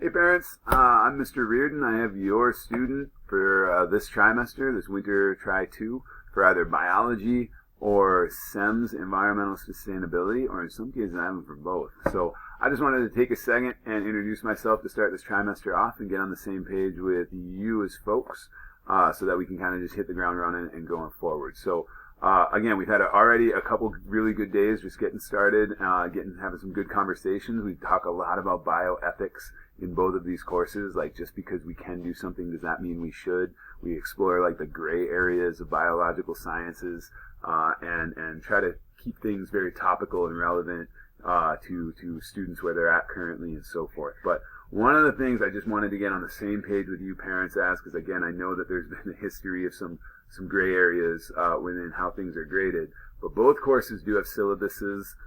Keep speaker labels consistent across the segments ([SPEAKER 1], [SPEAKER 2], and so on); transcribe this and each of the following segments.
[SPEAKER 1] Hey parents, I'm Mr. Reardon. I have your student for this trimester, this winter Tri-2, for either biology or SEMS, environmental sustainability, or in some cases I have them for both. So I just wanted to take a second and introduce myself to start this trimester off and get on the same page with you as folks so that we can kind of just hit the ground running and going forward. So again, we've had already a couple really good days just getting started, having some good conversations. We talk a lot about bioethics in both of these courses. Like, just because we can do something, does that mean we should? We explore like the gray areas of biological sciences and try to keep things very topical and relevant to students where they're at currently and so forth. But one of the things I just wanted to get on the same page with you parents as, because again, I know that there's been a history of some gray areas within how things are graded, but both courses do have syllabuses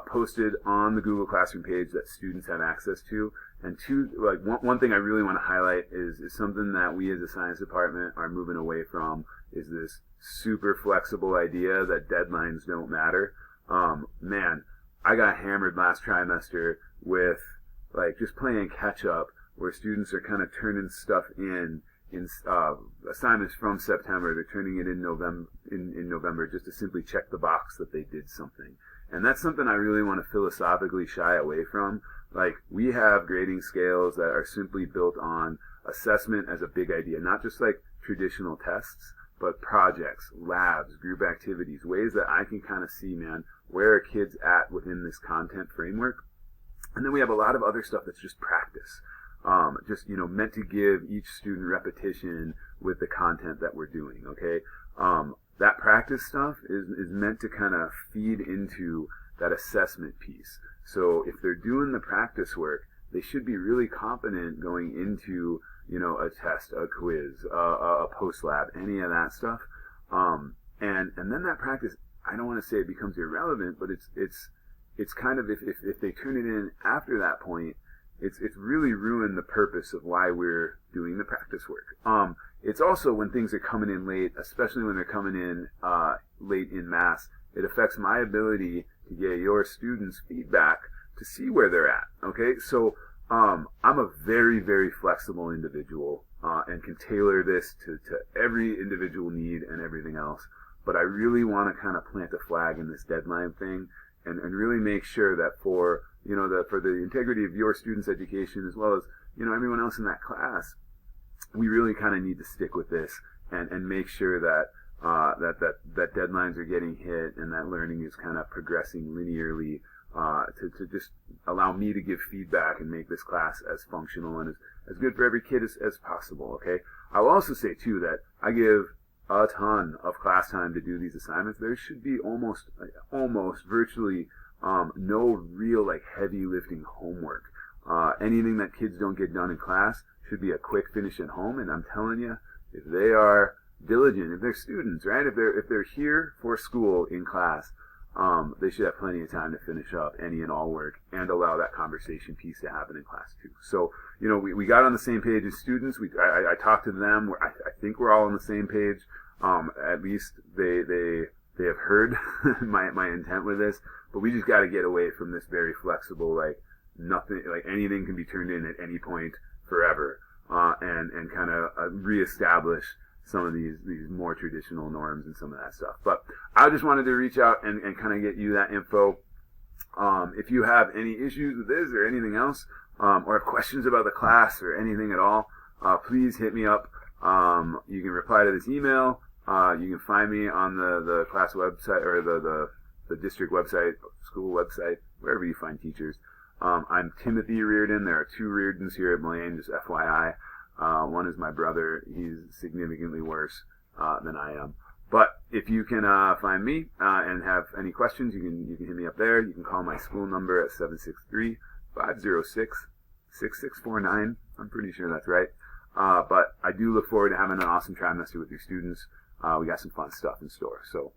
[SPEAKER 1] posted on the Google Classroom page that students have access to. And one thing I really want to highlight is something that we as a science department are moving away from, is this super flexible idea that deadlines don't matter. Man, I got hammered last trimester with like just playing catch up, where students are kind of turning stuff in assignments from September. They're turning it in November just to simply check the box that they did something. And that's something I really want to philosophically shy away from. Like, we have grading scales that are simply built on assessment as a big idea, not just like traditional tests, but projects, labs, group activities, ways that I can kind of see, man, where are kids at within this content framework. And then we have a lot of other stuff that's just practice. Meant to give each student repetition with the content that we're doing, okay? That practice stuff is meant to kind of feed into that assessment piece. So if they're doing the practice work, they should be really competent going into, a test, a quiz, a post lab, any of that stuff. And then that practice, I don't want to say it becomes irrelevant, but it's kind of, if they turn it in after that point, it's really ruined the purpose of why we're doing the practice work. It's also when things are coming in late, especially when they're coming in late in mass, it affects my ability to get your students' feedback to see where they're at. Okay, so I'm a very, very flexible individual and can tailor this to every individual need and everything else. But I really want to kind of plant a flag in this deadline thing and really make sure that for the integrity of your students' education, as well as everyone else in that class, we really kind of need to stick with this and make sure that that deadlines are getting hit and that learning is kind of progressing linearly to just allow me to give feedback and make this class as functional and as good for every kid as possible. Okay, I'll also say too that I give a ton of class time to do these assignments. There should be almost virtually no real like heavy lifting homework. Anything that kids don't get done in class should be a quick finish at home. And I'm telling you, if they are diligent, if they're students, right? If they're here for school in class, they should have plenty of time to finish up any and all work and allow that conversation piece to happen in class too. So, we got on the same page as students. I talked to them. I think we're all on the same page. At least they have heard my intent with this, but we just got to get away from this very flexible, like nothing, like anything can be turned in at any point forever, and kind of reestablish some of these more traditional norms and some of that stuff. But I just wanted to reach out and kind of get you that info. If you have any issues with this or anything else, or have questions about the class or anything at all, please hit me up. You can reply to this email. You can find me on the class website or the district website, school website, wherever you find teachers. I'm Timothy Reardon. There are 2 Reardons here at Blaine, just FYI. One is my brother. He's significantly worse than I am. But if you can find me and have any questions, you can hit me up there. You can call my school number at 763-506-6649. I'm pretty sure that's right. But I do look forward to having an awesome trimester with your students. We got some fun stuff in store. So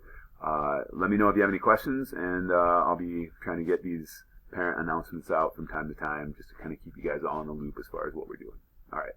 [SPEAKER 1] let me know if you have any questions, and I'll be trying to get these parent announcements out from time to time just to kind of keep you guys all in the loop as far as what we're doing. All right.